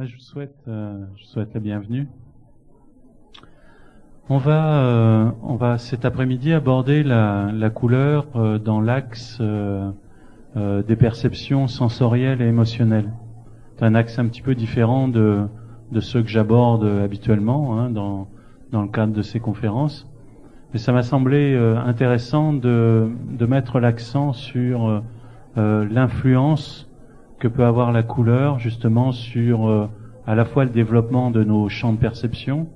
Je vous souhaite la bienvenue. On va cet après-midi aborder la couleur dans l'axe des perceptions sensorielles et émotionnelles. C'est un axe un petit peu différent de ceux que j'aborde habituellement dans le cadre de ces conférences. Mais ça m'a semblé intéressant de mettre l'accent sur l'influence que peut avoir la couleur justement sur à la fois le développement de nos champs de perception,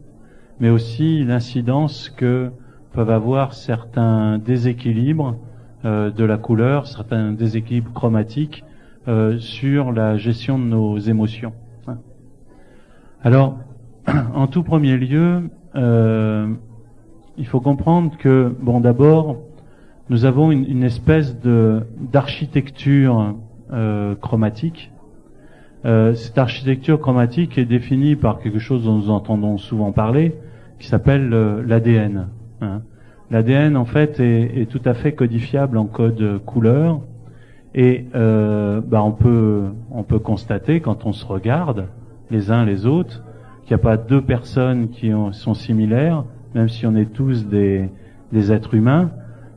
mais aussi l'incidence que peuvent avoir certains déséquilibres de la couleur, certains déséquilibres chromatiques sur la gestion de nos émotions. Alors, en tout premier lieu, il faut comprendre que, d'abord, nous avons une espèce d'architecture chromatique. Cette architecture chromatique est définie par quelque chose dont nous entendons souvent parler, qui s'appelle l'ADN. L'ADN, en fait, est tout à fait codifiable en code couleur, et on peut constater quand on se regarde les uns les autres qu'il n'y a pas deux personnes qui sont similaires, même si on est tous des êtres humains.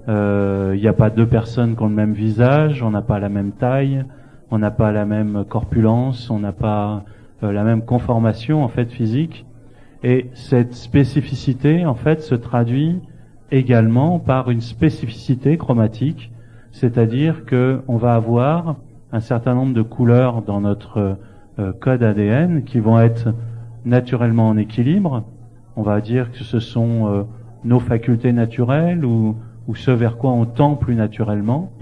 Il n'y a pas deux personnes qui ont le même visage, on n'a pas la même taille, on n'a pas la même corpulence, on n'a pas la même conformation en fait physique. Et cette spécificité en fait se traduit également par une spécificité chromatique, c'est-à-dire que on va avoir un certain nombre de couleurs dans notre code ADN qui vont être naturellement en équilibre. On va dire que ce sont nos facultés naturelles ou ce vers quoi on tend plus naturellement,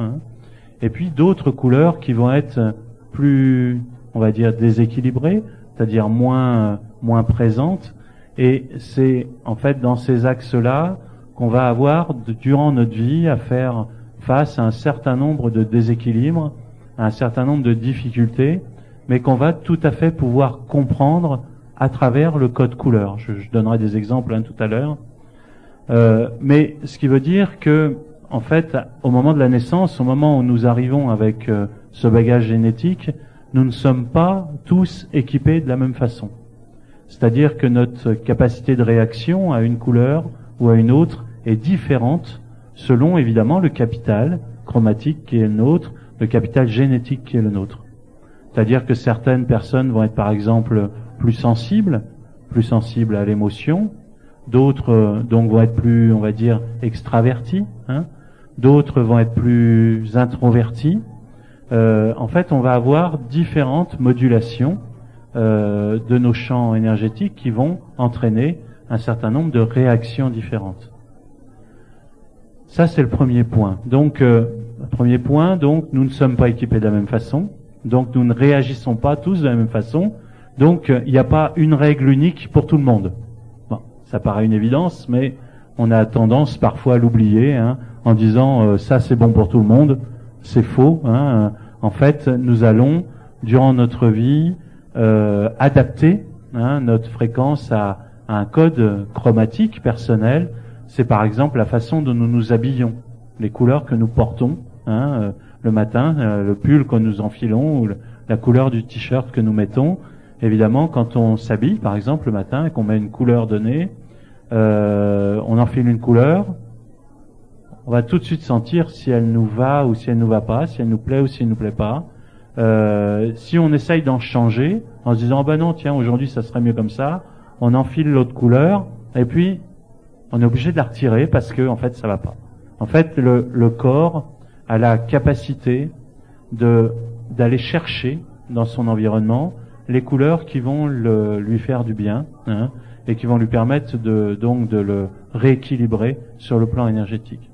et puis d'autres couleurs qui vont être plus, on va dire, déséquilibrées, c'est-à-dire moins présentes, et c'est en fait dans ces axes-là qu'on va avoir durant notre vie à faire face à un certain nombre de déséquilibres, à un certain nombre de difficultés, mais qu'on va tout à fait pouvoir comprendre à travers le code couleur. Je donnerai des exemples tout à l'heure. Mais ce qui veut dire que, en fait, au moment de la naissance, au moment où nous arrivons avec ce bagage génétique, nous ne sommes pas tous équipés de la même façon. C'est-à-dire que notre capacité de réaction à une couleur ou à une autre est différente selon, évidemment, le capital chromatique qui est le nôtre, le capital génétique qui est le nôtre. C'est-à-dire que certaines personnes vont être, par exemple, plus sensibles à l'émotion. D'autres donc vont être plus, on va dire, extravertis. D'autres vont être plus introvertis. En fait, on va avoir différentes modulations de nos champs énergétiques qui vont entraîner un certain nombre de réactions différentes. Ça, c'est le premier point. Donc, nous ne sommes pas équipés de la même façon. Donc, nous ne réagissons pas tous de la même façon. Donc, il n'y a pas une règle unique pour tout le monde. Ça paraît une évidence, mais on a tendance parfois à l'oublier, en disant ça c'est bon pour tout le monde. C'est faux. En fait, nous allons durant notre vie adapter notre fréquence à un code chromatique personnel. C'est par exemple la façon dont nous nous habillons, les couleurs que nous portons le matin, le pull que nous enfilons ou la couleur du t-shirt que nous mettons. Évidemment, quand on s'habille, par exemple, le matin et qu'on met une couleur donnée, on enfile une couleur, on va tout de suite sentir si elle nous va ou si elle nous va pas, si elle nous plaît ou si elle nous plaît pas. Si on essaye d'en changer, en se disant non, tiens, aujourd'hui ça serait mieux comme ça, on enfile l'autre couleur et puis on est obligé de la retirer parce que en fait ça va pas. En fait, le corps a la capacité d'aller chercher dans son environnement les couleurs qui vont lui faire du bien, et qui vont lui permettre de le rééquilibrer sur le plan énergétique.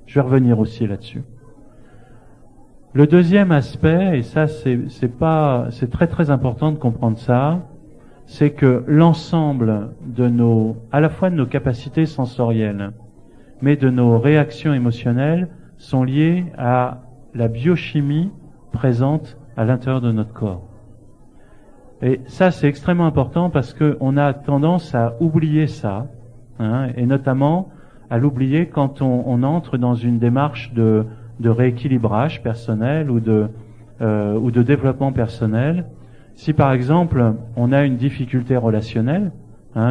Je vais revenir aussi là-dessus. Le deuxième aspect, et ça c'est très très important de comprendre ça, c'est que l'ensemble à la fois de nos capacités sensorielles, mais de nos réactions émotionnelles sont liées à la biochimie présente à l'intérieur de notre corps. Et ça, c'est extrêmement important parce que on a tendance à oublier ça, et notamment à l'oublier quand on entre dans une démarche de rééquilibrage personnel ou de développement personnel. Si par exemple on a une difficulté relationnelle,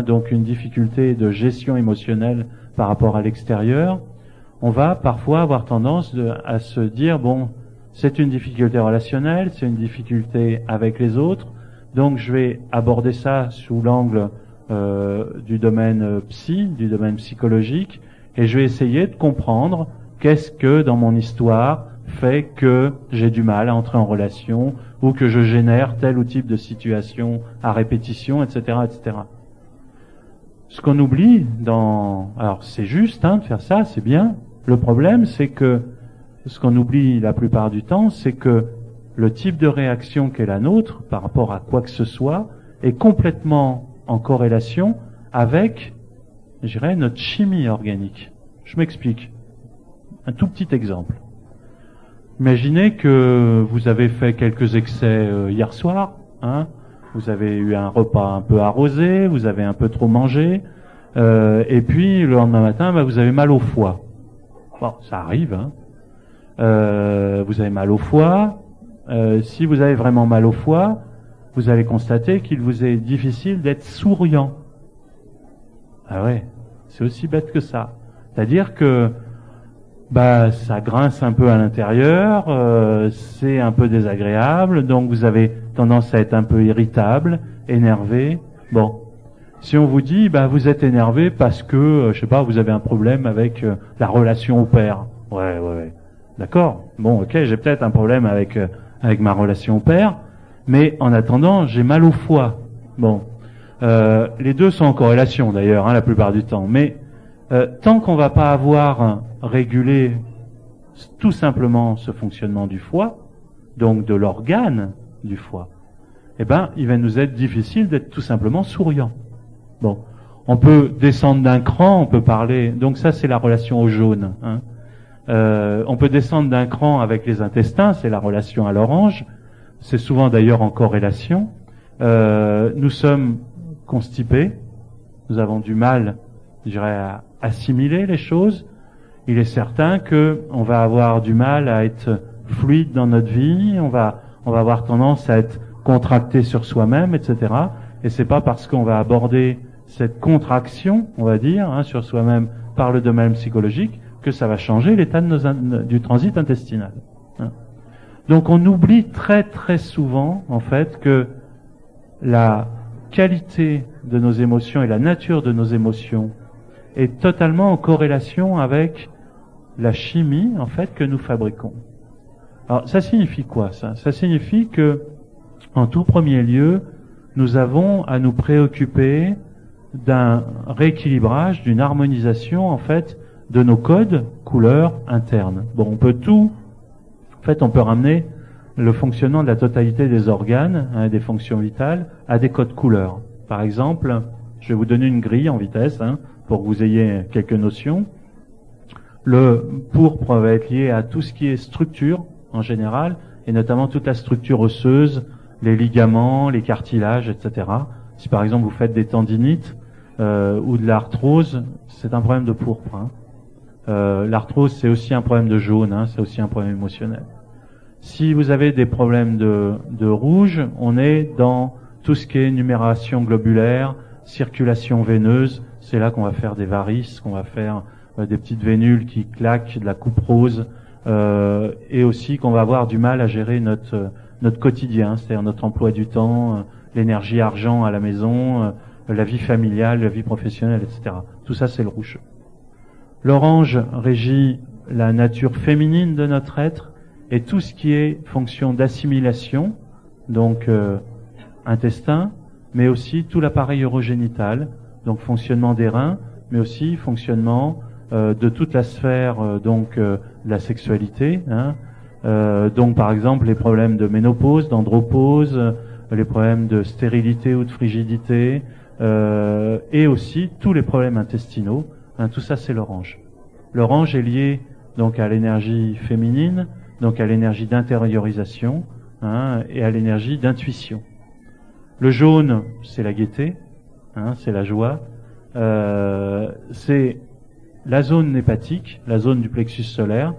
donc une difficulté de gestion émotionnelle par rapport à l'extérieur, on va parfois avoir tendance à se dire bon, c'est une difficulté relationnelle, c'est une difficulté avec les autres, donc je vais aborder ça sous l'angle du domaine du domaine psychologique, et je vais essayer de comprendre qu'est-ce que dans mon histoire fait que j'ai du mal à entrer en relation ou que je génère tel ou type de situation à répétition, etc., etc. Ce qu'on oublie alors c'est juste de faire ça, c'est bien. Le problème, c'est que ce qu'on oublie la plupart du temps, c'est que le type de réaction qu'est la nôtre par rapport à quoi que ce soit est complètement en corrélation avec, je dirais, notre chimie organique. Je m'explique. Un tout petit exemple. Imaginez que vous avez fait quelques excès hier soir, vous avez eu un repas un peu arrosé, vous avez un peu trop mangé, et puis le lendemain matin, vous avez mal au foie. Bon, ça arrive, vous avez mal au foie. Si vous avez vraiment mal au foie, vous allez constater qu'il vous est difficile d'être souriant. Ah ouais, c'est aussi bête que ça. C'est-à-dire que ça grince un peu à l'intérieur, c'est un peu désagréable, donc vous avez tendance à être un peu irritable, énervé. Bon, si on vous dit vous êtes énervé parce que je sais pas, vous avez un problème avec la relation au père. Ouais. D'accord. Bon, OK, j'ai peut-être un problème avec ma relation au père, mais en attendant, j'ai mal au foie. Bon, les deux sont en corrélation d'ailleurs, la plupart du temps, mais tant qu'on va pas avoir régulé tout simplement ce fonctionnement du foie, donc de l'organe du foie, il va nous être difficile d'être tout simplement souriant. Bon, on peut descendre d'un cran, on peut parler, donc ça c'est la relation au jaune. On peut descendre d'un cran avec les intestins, c'est la relation à l'orange, c'est souvent d'ailleurs en corrélation. Nous sommes constipés, nous avons du mal, je dirais, à assimiler les choses. Il est certain que on va avoir du mal à être fluide dans notre vie, on va avoir tendance à être contracté sur soi-même, etc. Et c'est pas parce qu'on va aborder cette contraction, on va dire, sur soi-même par le domaine psychologique, que ça va changer l'état du transit intestinal. Donc on oublie très très souvent, en fait, que la qualité de nos émotions et la nature de nos émotions est totalement en corrélation avec la chimie, en fait, que nous fabriquons. Alors, ça signifie quoi, ça? Ça signifie que, en tout premier lieu, nous avons à nous préoccuper d'un rééquilibrage, d'une harmonisation, en fait, de nos codes couleurs internes. Bon, on peut ramener le fonctionnement de la totalité des organes, des fonctions vitales, à des codes couleurs. Par exemple, je vais vous donner une grille en vitesse, pour que vous ayez quelques notions. Le pourpre va être lié à tout ce qui est structure, en général, et notamment toute la structure osseuse, les ligaments, les cartilages, etc. Si par exemple vous faites des tendinites ou de l'arthrose, c'est un problème de pourpre. L'arthrose, c'est aussi un problème de jaune, c'est aussi un problème émotionnel. Si vous avez des problèmes de rouge, on est dans tout ce qui est numération globulaire, circulation veineuse. C'est là qu'on va faire des varices, qu'on va faire des petites vénules qui claquent, de la couperose, et aussi qu'on va avoir du mal à gérer notre quotidien, c'est-à-dire notre emploi du temps, l'énergie argent à la maison, la vie familiale, la vie professionnelle, etc. Tout ça, c'est le rouge. L'orange régit la nature féminine de notre être et tout ce qui est fonction d'assimilation, donc intestin, mais aussi tout l'appareil urogénital, donc fonctionnement des reins, mais aussi fonctionnement de toute la sphère de la sexualité. Donc par exemple les problèmes de ménopause, d'andropause, les problèmes de stérilité ou de frigidité, et aussi tous les problèmes intestinaux. Tout ça c'est l'orange. L'orange est lié donc à l'énergie féminine, donc à l'énergie d'intériorisation, et à l'énergie d'intuition. Le jaune, c'est la gaieté, c'est la joie, c'est la zone hépatique, la zone du plexus solaire.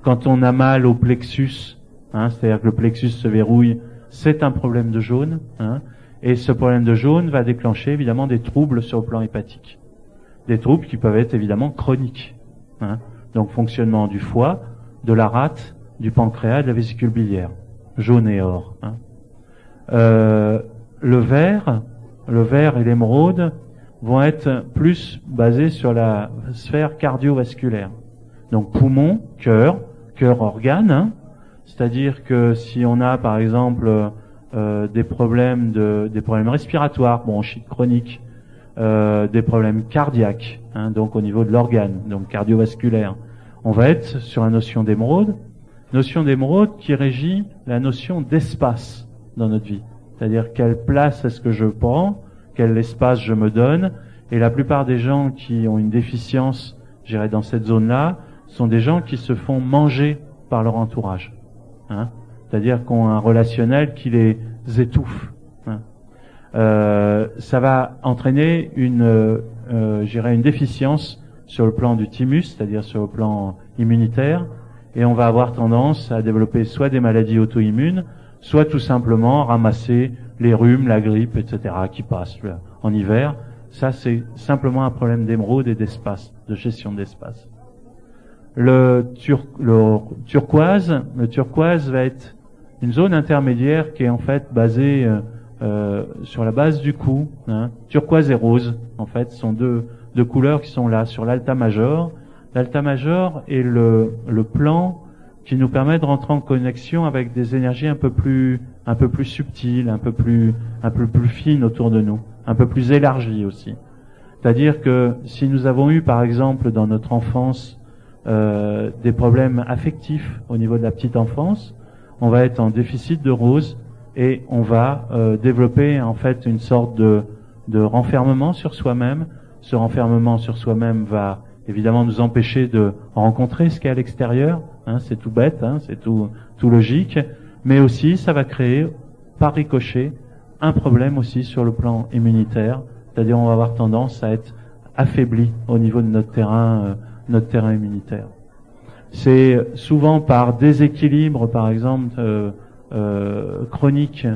Quand on a mal au plexus, c'est-à-dire que le plexus se verrouille, c'est un problème de jaune, hein, et ce problème de jaune va déclencher évidemment des troubles sur le plan hépatique. Des troubles qui peuvent être évidemment chroniques. Hein. Donc fonctionnement du foie, de la rate, du pancréas, de la vésicule biliaire. Jaune et or. Hein. Le vert et l'émeraude vont être plus basés sur la sphère cardiovasculaire. Donc poumon, cœur organe, hein. C'est-à-dire que si on a par exemple des problèmes respiratoires, bronchite chronique, des problèmes cardiaques, hein, donc au niveau de l'organe, donc cardiovasculaire, on va être sur la notion d'émeraude qui régit la notion d'espace dans notre vie. C'est-à-dire quelle place est-ce que je prends, quel espace je me donne, et la plupart des gens qui ont une déficience, je dirais, dans cette zone-là, sont des gens qui se font manger par leur entourage. Hein, c'est-à-dire qu'on a un relationnel qui les étouffe. Hein. Ça va entraîner une déficience sur le plan du thymus, c'est-à-dire sur le plan immunitaire, et on va avoir tendance à développer soit des maladies auto-immunes, soit tout simplement ramasser les rhumes, la grippe, etc., qui passent en hiver. Ça, c'est simplement un problème d'émeraude et d'espace, de gestion d'espace. Le turquoise va être une zone intermédiaire qui est en fait basée sur la base du cou. Hein. Turquoise et rose, en fait, sont deux couleurs qui sont là sur l'alta major. L'alta major est le plan qui nous permet de rentrer en connexion avec des énergies un peu plus subtiles, un peu plus fines autour de nous, un peu plus élargies aussi. C'est-à-dire que si nous avons eu, par exemple, dans notre enfance, des problèmes affectifs au niveau de la petite enfance, on va être en déficit de rose et on va développer en fait une sorte de renfermement sur soi-même. Ce renfermement sur soi-même va évidemment nous empêcher de rencontrer ce qu'il y a à l'extérieur, hein, c'est tout bête, hein, c'est tout logique, mais aussi ça va créer par ricochet un problème aussi sur le plan immunitaire, c'est-à-dire on va avoir tendance à être affaibli au niveau de notre terrain immunitaire. C'est souvent par déséquilibre, par exemple, chronique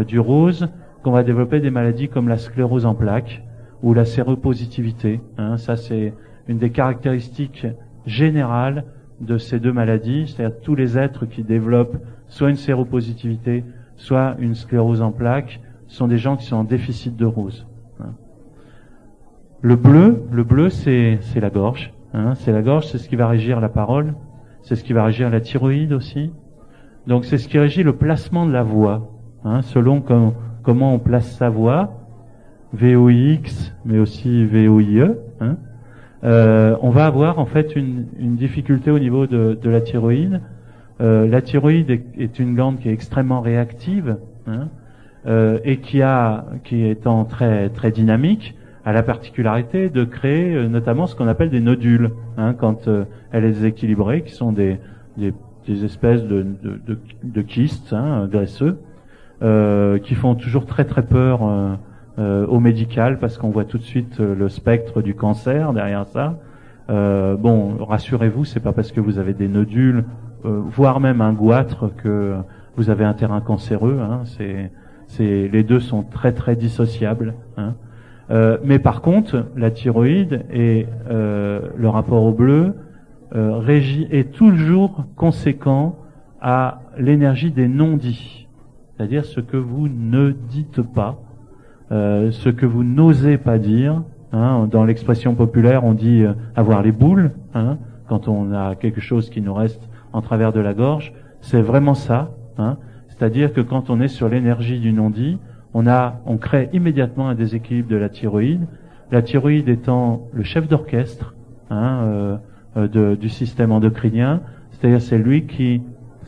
du rose, qu'on va développer des maladies comme la sclérose en plaques ou la séropositivité. Hein, ça, c'est une des caractéristiques générales de ces deux maladies, c'est-à-dire tous les êtres qui développent soit une séropositivité, soit une sclérose en plaques, sont des gens qui sont en déficit de rose. Hein. Le bleu, c'est la gorge. Hein, c'est la gorge, c'est ce qui va régir la parole, c'est ce qui va régir la thyroïde aussi. Donc c'est ce qui régit le placement de la voix, hein, selon comment on place sa voix, VOIX, mais aussi VOIE. Hein. On va avoir en fait une difficulté au niveau de la thyroïde. La thyroïde est une glande qui est extrêmement réactive, hein, et qui étant très très dynamique, a la particularité de créer notamment ce qu'on appelle des nodules, hein, quand elle est déséquilibrée, qui sont des espèces de kystes, hein, graisseux, qui font toujours très très peur au médical, parce qu'on voit tout de suite le spectre du cancer derrière ça. Bon, rassurez-vous, c'est pas parce que vous avez des nodules, voire même un goitre, que vous avez un terrain cancéreux. Hein, les deux sont très très dissociables. Hein. Mais par contre, la thyroïde et le rapport au bleu est toujours conséquent à l'énergie des non-dits, c'est-à-dire ce que vous ne dites pas, ce que vous n'osez pas dire. Hein. Dans l'expression populaire, on dit avoir les boules, hein, quand on a quelque chose qui nous reste en travers de la gorge. C'est vraiment ça. Hein. C'est-à-dire que quand on est sur l'énergie du non-dit, on crée immédiatement un déséquilibre de la thyroïde. La thyroïde étant le chef d'orchestre, hein, du système endocrinien, c'est-à-dire c'est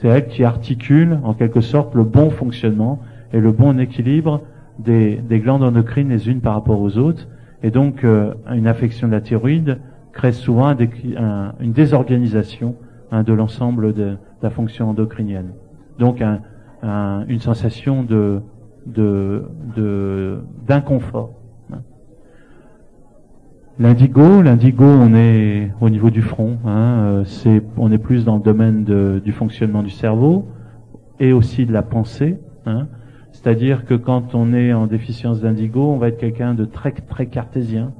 elle qui articule en quelque sorte le bon fonctionnement et le bon équilibre des glandes endocrines les unes par rapport aux autres. Et donc une affection de la thyroïde crée souvent une désorganisation, hein, de l'ensemble de la fonction endocrinienne. Donc une sensation d'inconfort. L'indigo, on est au niveau du front, hein, on est plus dans le domaine du fonctionnement du cerveau et aussi de la pensée, hein. C'est-à-dire que quand on est en déficience d'indigo, on va être quelqu'un de très très cartésien,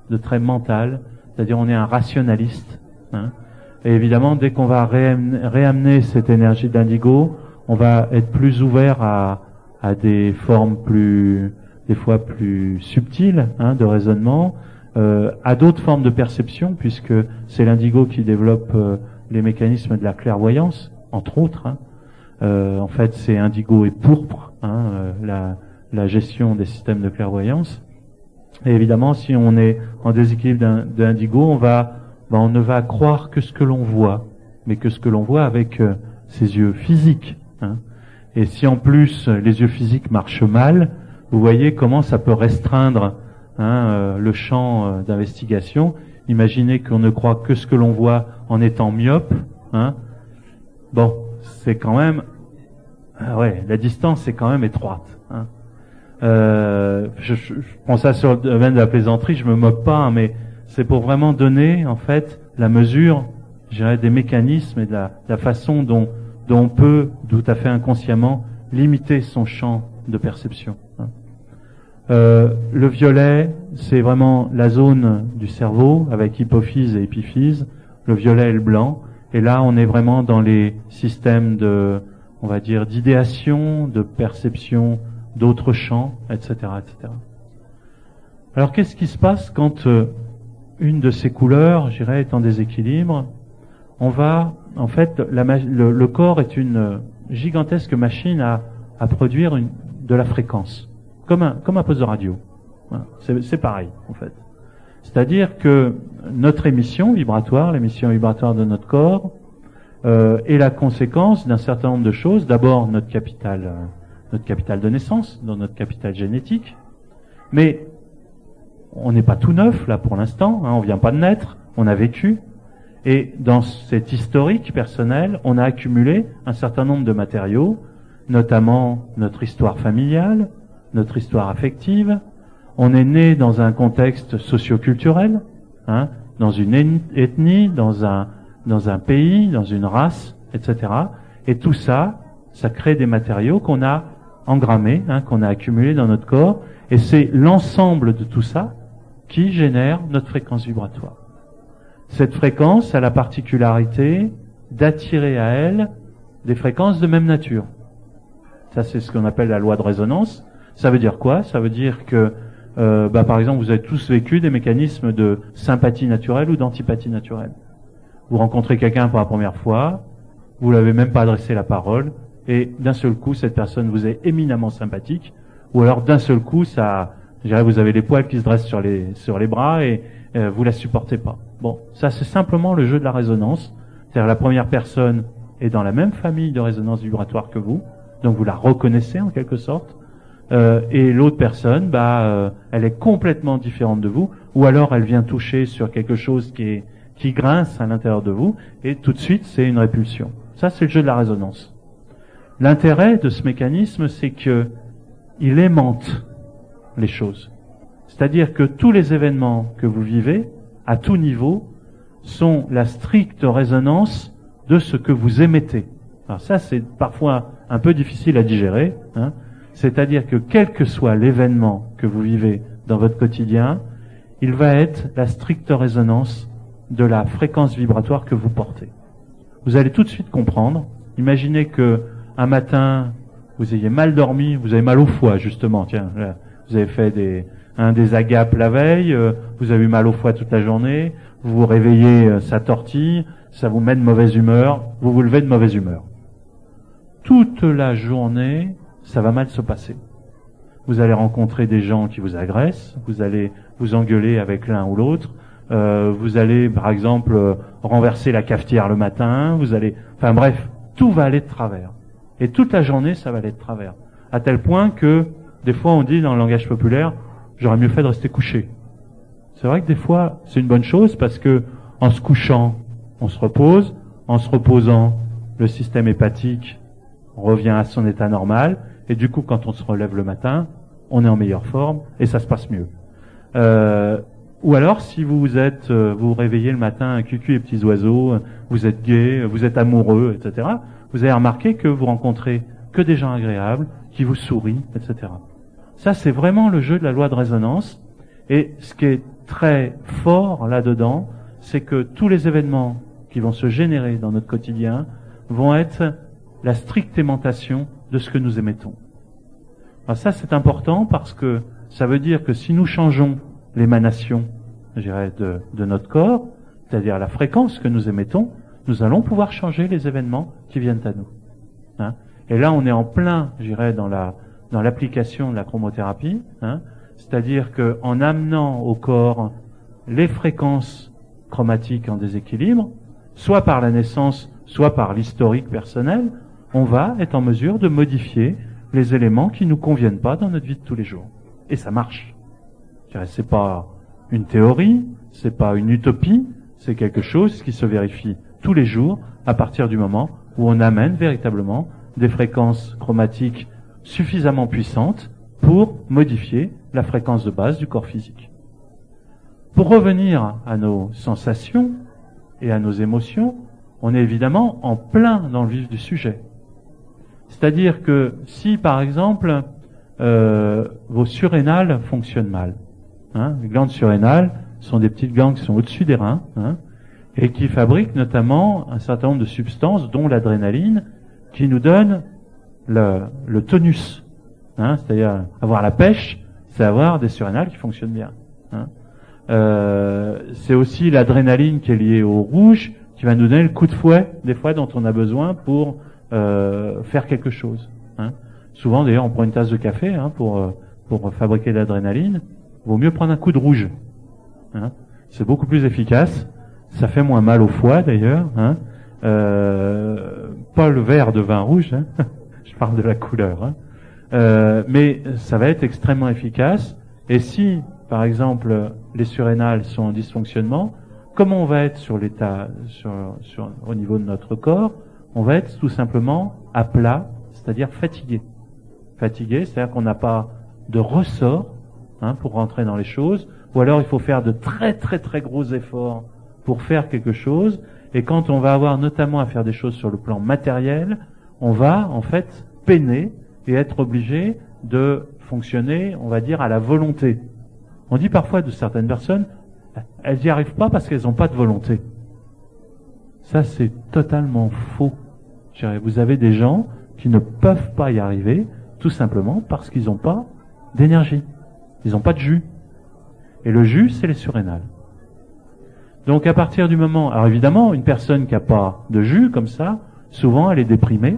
de très mental, c'est-à-dire on est un rationaliste, hein. Et évidemment, dès qu'on va réamener cette énergie d'indigo, on va être plus ouvert à des formes des fois plus subtiles, hein, de raisonnement, à d'autres formes de perception, puisque c'est l'indigo qui développe les mécanismes de la clairvoyance, entre autres, hein. En fait, c'est indigo et pourpre, hein, la gestion des systèmes de clairvoyance. Et évidemment, si on est en déséquilibre d'indigo, on ne va croire que ce que l'on voit, mais que ce que l'on voit avec ses yeux physiques, hein. Et si en plus les yeux physiques marchent mal, vous voyez comment ça peut restreindre, hein, le champ d'investigation. Imaginez qu'on ne croit que ce que l'on voit en étant myope, hein. Bon, c'est quand même, la distance est quand même étroite, hein. Je prends ça sur le domaine de la plaisanterie, je me moque pas, hein, mais c'est pour vraiment donner, en fait, la mesure, je dirais, des mécanismes et de la façon dont on peut, tout à fait inconsciemment, limiter son champ de perception, hein. Le violet, c'est vraiment la zone du cerveau, avec hypophyse et épiphyse, le violet et le blanc, et là, on est vraiment dans les systèmes on va dire, d'idéation, de perception d'autres champs, etc., etc. Alors, qu'est-ce qui se passe quand une de ces couleurs, je dirais, est en déséquilibre? En fait, le corps est une gigantesque machine à produire de la fréquence, comme un poste de radio. Voilà. C'est pareil, en fait. C'est-à-dire que notre émission vibratoire, l'émission vibratoire de notre corps, est la conséquence d'un certain nombre de choses. D'abord, notre capital de naissance, dans notre capital génétique. Mais on n'est pas tout neuf, là, pour l'instant, hein, on vient pas de naître, on a vécu. Et dans cet historique personnel, on a accumulé un certain nombre de matériaux, notamment notre histoire familiale, notre histoire affective. On est né dans un contexte socio-culturel, hein, dans une ethnie, dans un pays, dans une race, etc. Et tout ça, ça crée des matériaux qu'on a engrammés, hein, qu'on a accumulés dans notre corps. Et c'est l'ensemble de tout ça qui génère notre fréquence vibratoire. Cette fréquence a la particularité d'attirer à elle des fréquences de même nature. Ça, c'est ce qu'on appelle la loi de résonance. Ça veut dire quoi? Ça veut dire que, par exemple, vous avez tous vécu des mécanismes de sympathie naturelle ou d'antipathie naturelle. Vous rencontrez quelqu'un pour la première fois, vous l'avez même pas adressé la parole, et d'un seul coup, cette personne vous est éminemment sympathique, ou alors d'un seul coup, je dirais, vous avez les poils qui se dressent sur les bras et vous la supportez pas. Bon, ça c'est simplement le jeu de la résonance. C'est-à-dire la première personne est dans la même famille de résonance vibratoire que vous, donc vous la reconnaissez en quelque sorte, et l'autre personne, elle est complètement différente de vous, ou alors elle vient toucher sur quelque chose qui grince à l'intérieur de vous, et tout de suite c'est une répulsion. Ça c'est le jeu de la résonance. L'intérêt de ce mécanisme, c'est que il aimante les choses. C'est-à-dire que tous les événements que vous vivez, à tout niveau, sont la stricte résonance de ce que vous émettez. Alors ça, c'est parfois un peu difficile à digérer, hein. C'est-à-dire que quel que soit l'événement que vous vivez dans votre quotidien, il va être la stricte résonance de la fréquence vibratoire que vous portez. Vous allez tout de suite comprendre. Imaginez que un matin, vous ayez mal dormi, vous avez mal au foie, justement. Tiens, là, vous avez fait des agapes la veille, vous avez eu mal au foie toute la journée, vous vous réveillez, ça tortille, ça vous met de mauvaise humeur, vous vous levez de mauvaise humeur. Toute la journée, ça va mal se passer. Vous allez rencontrer des gens qui vous agressent, vous allez vous engueuler avec l'un ou l'autre, vous allez, par exemple, renverser la cafetière le matin, enfin bref, tout va aller de travers. Et toute la journée, ça va aller de travers. À tel point que, des fois, on dit dans le langage populaire, j'aurais mieux fait de rester couché. C'est vrai que des fois, c'est une bonne chose parce que, en se couchant, on se repose. En se reposant, le système hépatique revient à son état normal. Et du coup, quand on se relève le matin, on est en meilleure forme et ça se passe mieux. Ou alors, si vous vous réveillez le matin, cucu et petits oiseaux, vous êtes gai, vous êtes amoureux, etc., vous avez remarqué que vous rencontrez que des gens agréables, qui vous sourient, etc. Ça, c'est vraiment le jeu de la loi de résonance. Et ce qui est très fort là-dedans, c'est que tous les événements qui vont se générer dans notre quotidien vont être la stricte aimantation de ce que nous émettons. Alors ça, c'est important parce que ça veut dire que si nous changeons l'émanation, je dirais, de notre corps, c'est-à-dire la fréquence que nous émettons, nous allons pouvoir changer les événements qui viennent à nous. Hein. Et là, on est en plein, je dirais, dans l'application de la chromothérapie, hein. C'est-à-dire que en amenant au corps les fréquences chromatiques en déséquilibre, soit par la naissance, soit par l'historique personnel, on va être en mesure de modifier les éléments qui nous conviennent pas dans notre vie de tous les jours. Et ça marche. Je dirais, c'est pas une théorie, c'est pas une utopie, c'est quelque chose qui se vérifie tous les jours à partir du moment où on amène véritablement des fréquences chromatiques suffisamment puissantes pour modifier la fréquence de base du corps physique. Pour revenir à nos sensations et à nos émotions, on est évidemment en plein dans le vif du sujet. C'est-à-dire que si, par exemple, vos surrénales fonctionnent mal, hein, les glandes surrénales sont des petites glandes qui sont au-dessus des reins, hein, et qui fabriquent notamment un certain nombre de substances, dont l'adrénaline, qui nous donne le tonus. Hein, c'est-à-dire avoir la pêche, c'est avoir des surrénales qui fonctionnent bien. Hein. C'est aussi l'adrénaline qui est liée au rouge, qui va nous donner le coup de fouet, des fois, dont on a besoin pour faire quelque chose. Hein. Souvent, d'ailleurs, on prend une tasse de café hein, pour fabriquer de l'adrénaline. Il vaut mieux prendre un coup de rouge. Hein. C'est beaucoup plus efficace. Ça fait moins mal au foie, d'ailleurs. Hein. Pas le verre de vin rouge. Hein. Je parle de la couleur. Hein. Mais ça va être extrêmement efficace. Et si, par exemple, les surrénales sont en dysfonctionnement, comment on va être sur l'état, au niveau de notre corps? On va être tout simplement à plat, c'est-à-dire fatigué. Fatigué, c'est-à-dire qu'on n'a pas de ressort hein, pour rentrer dans les choses, ou alors il faut faire de très très très gros efforts pour faire quelque chose. Et quand on va avoir notamment à faire des choses sur le plan matériel, on va en fait peiner et être obligé de fonctionner, on va dire, à la volonté. On dit parfois de certaines personnes, elles n'y arrivent pas parce qu'elles n'ont pas de volonté. Ça, c'est totalement faux. Vous avez des gens qui ne peuvent pas y arriver, tout simplement parce qu'ils n'ont pas d'énergie. Ils n'ont pas de jus. Et le jus, c'est les surrénales. Donc à partir du moment... Alors évidemment, une personne qui n'a pas de jus, comme ça, souvent elle est déprimée.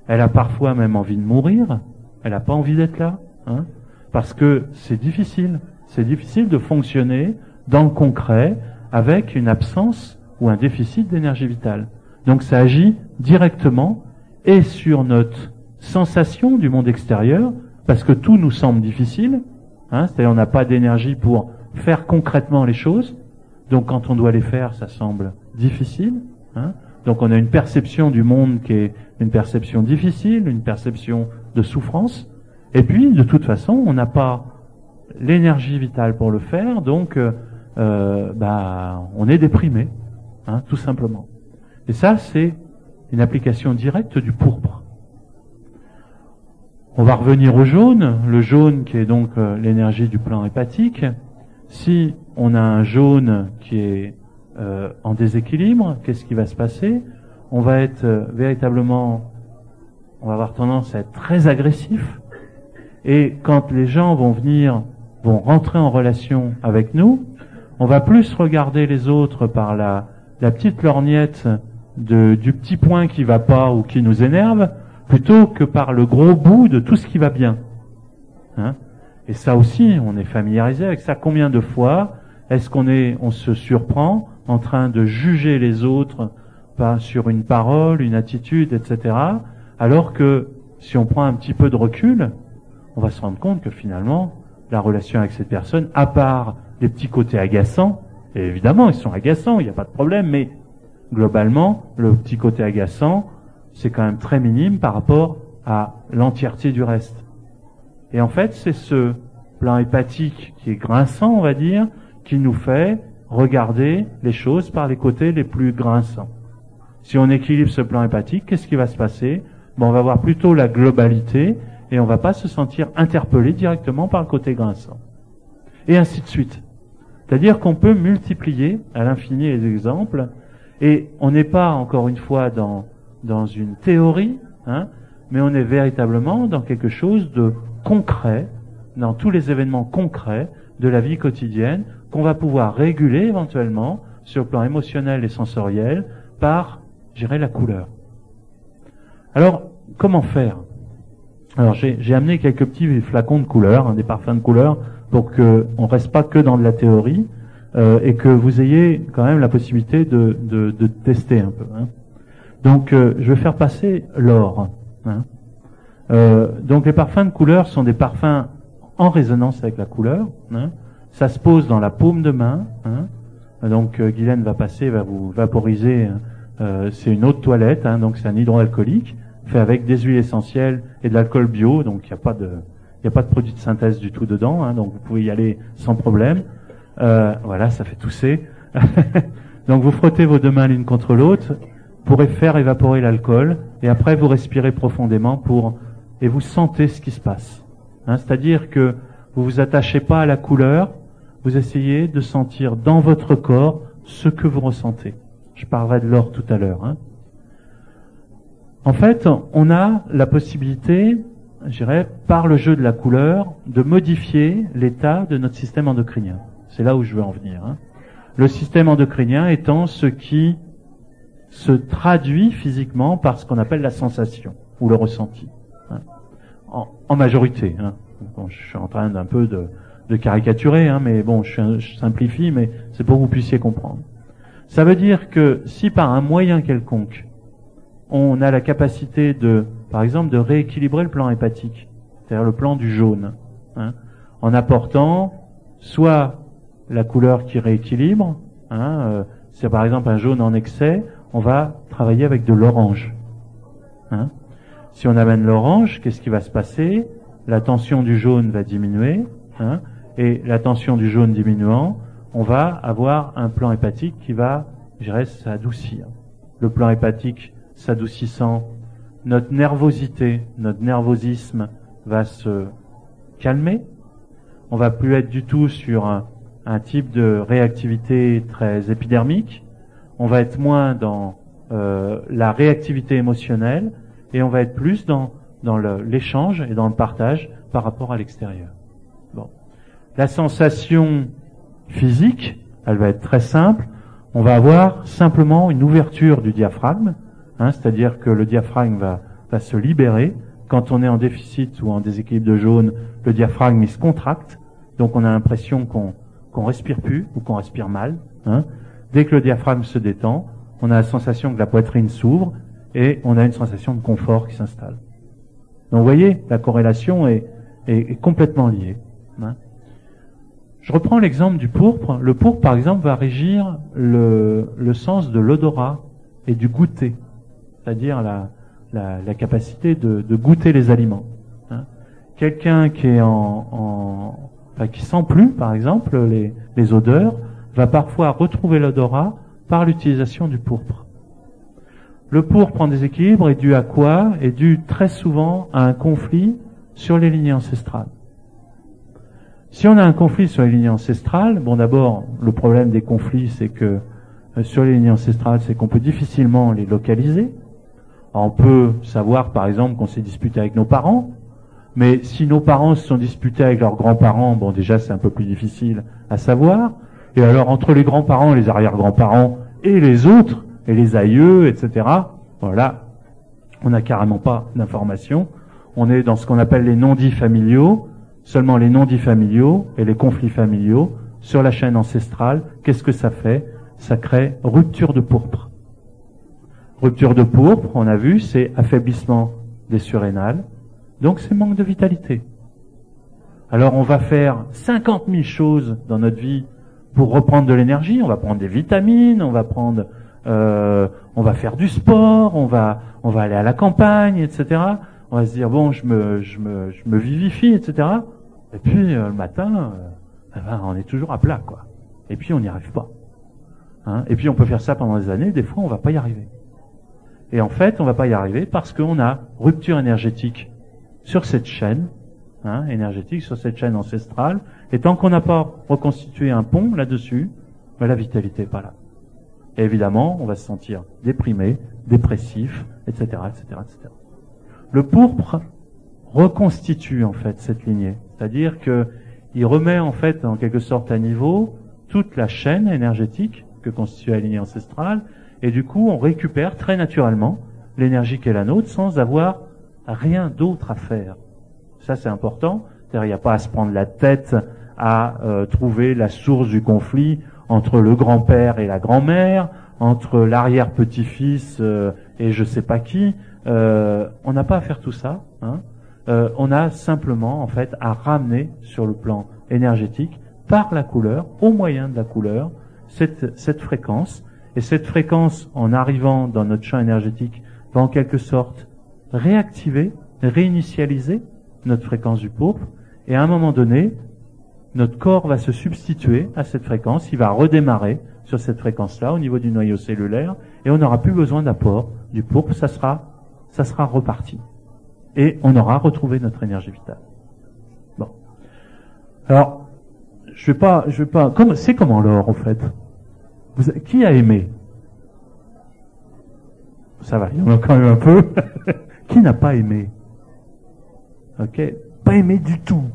Elle a parfois même envie de mourir. Elle n'a pas envie d'être là. Hein, parce que c'est difficile. C'est difficile de fonctionner dans le concret avec une absence ou un déficit d'énergie vitale. Donc ça agit directement et sur notre sensation du monde extérieur, parce que tout nous semble difficile. Hein, c'est-à-dire on n'a pas d'énergie pour faire concrètement les choses. Donc quand on doit les faire, ça semble difficile. Hein. Donc on a une perception du monde qui est une perception difficile, une perception de souffrance. Et puis, de toute façon, on n'a pas l'énergie vitale pour le faire, donc on est déprimé, hein, tout simplement. Et ça, c'est une application directe du pourpre. On va revenir au jaune, le jaune qui est donc l'énergie du plan hépatique. Si on a un jaune qui est en déséquilibre, qu'est-ce qui va se passer? On va être véritablement, on va avoir tendance à être très agressif. Et quand les gens vont rentrer en relation avec nous, on va plus regarder les autres par la petite lorgnette du petit point qui va pas ou qui nous énerve, plutôt que par le gros bout de tout ce qui va bien. Hein? Et ça aussi, on est familiarisé avec ça. Combien de fois est-ce on se surprend en train de juger les autres sur une parole, une attitude, etc., alors que si on prend un petit peu de recul, on va se rendre compte que finalement, la relation avec cette personne, à part les petits côtés agaçants, et évidemment, ils sont agaçants, il n'y a pas de problème, mais globalement, le petit côté agaçant, c'est quand même très minime par rapport à l'entièreté du reste. Et en fait, c'est ce plan hépatique qui est grinçant, on va dire, qui nous fait regarder les choses par les côtés les plus grinçants. Si on équilibre ce plan hépatique, qu'est-ce qui va se passer? ben, on va voir plutôt la globalité et on va pas se sentir interpellé directement par le côté grinçant. Et ainsi de suite. C'est-à-dire qu'on peut multiplier à l'infini les exemples et on n'est pas, encore une fois, dans une théorie, hein, mais on est véritablement dans quelque chose de concret, dans tous les événements concrets de la vie quotidienne qu'on va pouvoir réguler éventuellement sur le plan émotionnel et sensoriel par, je dirais, la couleur. Alors, comment faire? Alors, j'ai amené quelques petits flacons de couleurs, hein, des parfums de couleurs, pour que on reste pas que dans de la théorie et que vous ayez quand même la possibilité de tester un peu. Hein. Donc, je vais faire passer l'or. Hein. Donc, les parfums de couleurs sont des parfums en résonance avec la couleur. Hein. Ça se pose dans la paume de main. Hein. Donc, Guylaine va passer, va vous vaporiser. C'est une eau de toilette, hein, donc c'est un hydroalcoolique fait avec des huiles essentielles et de l'alcool bio. Donc, il n'y a pas de produit de synthèse du tout dedans. Hein, donc, vous pouvez y aller sans problème. Voilà, ça fait tousser. Donc, vous frottez vos deux mains l'une contre l'autre pour faire évaporer l'alcool et après vous respirez profondément et vous sentez ce qui se passe. Hein, c'est-à-dire que vous vous attachez pas à la couleur, vous essayez de sentir dans votre corps ce que vous ressentez. Je parlerai de l'or tout à l'heure. Hein. En fait, on a la possibilité, je dirais, par le jeu de la couleur, de modifier l'état de notre système endocrinien. C'est là où je veux en venir. Hein. Le système endocrinien étant ce qui se traduit physiquement par ce qu'on appelle la sensation ou le ressenti. Hein. En majorité. Hein. Bon, je suis en train d'un peu de caricaturer, hein, mais bon, je simplifie, mais c'est pour que vous puissiez comprendre. Ça veut dire que si par un moyen quelconque, on a la capacité par exemple, de rééquilibrer le plan hépatique, c'est-à-dire le plan du jaune, hein, en apportant soit la couleur qui rééquilibre, hein, c'est par exemple un jaune en excès, on va travailler avec de l'orange. Hein. Si on amène l'orange, qu'est-ce qui va se passer? La tension du jaune va diminuer, hein, et la tension du jaune diminuant, on va avoir un plan hépatique qui va, je dirais, s'adoucir. Le plan hépatique s'adoucissant, notre nervosité, notre nervosisme va se calmer. On va plus être du tout sur un type de réactivité très épidermique. On va être moins dans la réactivité émotionnelle et on va être plus dans l'échange et dans le partage par rapport à l'extérieur. Bon. La sensation physique, elle va être très simple. On va avoir simplement une ouverture du diaphragme, hein, c'est-à-dire que le diaphragme va se libérer. Quand on est en déficit ou en déséquilibre de jaune, le diaphragme il se contracte, donc on a l'impression qu'on respire plus ou qu'on respire mal. Hein. Dès que le diaphragme se détend, on a la sensation que la poitrine s'ouvre et on a une sensation de confort qui s'installe. Donc vous voyez, la corrélation est complètement liée. Hein. Je reprends l'exemple du pourpre. Le pourpre, par exemple, va régir le sens de l'odorat et du goûter, c'est-à-dire la capacité de goûter les aliments. Hein. Quelqu'un qui est qui sent plus, par exemple, les odeurs, va parfois retrouver l'odorat par l'utilisation du pourpre. Le pourpre en déséquilibre est dû à quoi? Est dû très souvent à un conflit sur les lignées ancestrales. Si on a un conflit sur les lignées ancestrales, bon d'abord, le problème des conflits, c'est que sur les lignées ancestrales, c'est qu'on peut difficilement les localiser. On peut savoir, par exemple, qu'on s'est disputé avec nos parents, mais si nos parents se sont disputés avec leurs grands-parents, bon déjà c'est un peu plus difficile à savoir. Et alors entre les grands-parents, les arrière-grands-parents et les autres, et les aïeux, etc., voilà, on n'a carrément pas d'informations. On est dans ce qu'on appelle les non-dits familiaux, seulement les non-dits familiaux et les conflits familiaux sur la chaîne ancestrale. Qu'est-ce que ça fait? Ça crée rupture de pourpre. Rupture de pourpre, on a vu, c'est affaiblissement des surrénales, donc c'est manque de vitalité. Alors on va faire 50 000 choses dans notre vie pour reprendre de l'énergie. On va prendre des vitamines, on va faire du sport, on va aller à la campagne, etc. On va se dire bon, je me vivifie, etc. Et puis le matin, on est toujours à plat, quoi. Et puis on n'y arrive pas. Hein. Et puis on peut faire ça pendant des années. Des fois, on va pas y arriver. Et en fait, on va pas y arriver parce qu'on a rupture énergétique sur cette chaîne, énergétique, sur cette chaîne ancestrale. Et tant qu'on n'a pas reconstitué un pont là-dessus, ben la vitalité n'est pas là. Et évidemment, on va se sentir déprimé, dépressif, etc., etc., etc. Le pourpre reconstitue en fait cette lignée, c'est-à-dire que il remet en fait en quelque sorte à niveau toute la chaîne énergétique que constitue la lignée ancestrale, et du coup on récupère très naturellement l'énergie qui est la nôtre sans avoir rien d'autre à faire. Ça c'est important, c'est-à-dire il n'y a pas à se prendre la tête à trouver la source du conflit entre le grand-père et la grand-mère, entre l'arrière-petit-fils et je sais pas qui. On n'a pas à faire tout ça. On a simplement en fait à ramener sur le plan énergétique par la couleur, au moyen de la couleur, cette fréquence. Et cette fréquence, en arrivant dans notre champ énergétique, va en quelque sorte réactiver, réinitialiser notre fréquence du pourpre. Et à un moment donné, notre corps va se substituer à cette fréquence, il va redémarrer sur cette fréquence-là au niveau du noyau cellulaire, et on n'aura plus besoin d'apport du pourpre, ça sera reparti. Et on aura retrouvé notre énergie vitale. Bon. Alors, je vais pas, c'est comment l'or, en fait? Qui a aimé? Ça va, il y en a quand même un peu. Qui n'a pas aimé? Ok? Pas aimé du tout.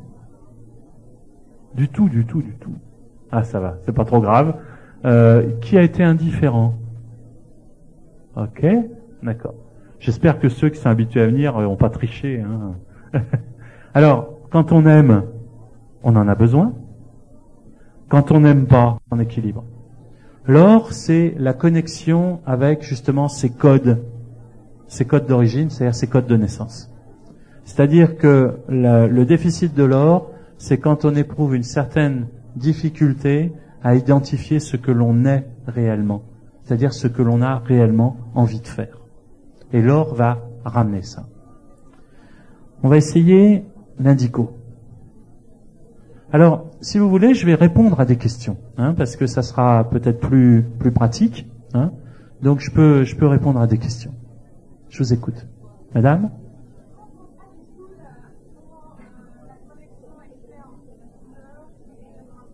Du tout. Ah, ça va, c'est pas trop grave. Qui a été indifférent? Ok? D'accord. J'espère que ceux qui sont habitués à venir n'ont pas triché. Alors, quand on aime, on en a besoin. Quand on n'aime pas, on équilibre. L'or, c'est la connexion avec justement ces codes d'origine, c'est-à-dire ces codes de naissance. C'est-à-dire que le déficit de l'or, c'est quand on éprouve une certaine difficulté à identifier ce que l'on est réellement, c'est-à-dire ce que l'on a réellement envie de faire. Et l'or va ramener ça. On va essayer l'indigo. Alors, si vous voulez, je vais répondre à des questions, parce que ça sera peut-être plus pratique. Donc, je peux répondre à des questions. Je vous écoute. Madame?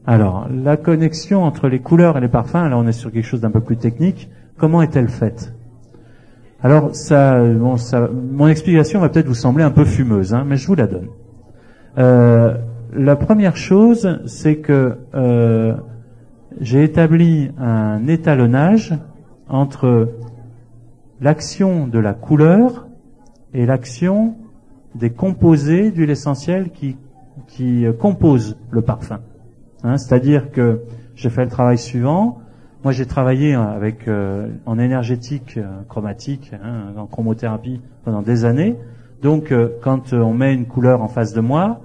Alors, la connexion entre les couleurs et les parfums, là on est sur quelque chose d'un peu plus technique. Comment est-elle faite? Alors, mon explication va peut-être vous sembler un peu fumeuse, mais je vous la donne. La première chose, c'est que j'ai établi un étalonnage entre l'action de la couleur et l'action des composés d'huile essentielle qui composent le parfum. C'est-à-dire que j'ai fait le travail suivant. Moi, j'ai travaillé avec en énergétique chromatique, en chromothérapie pendant des années. Donc, quand on met une couleur en face de moi,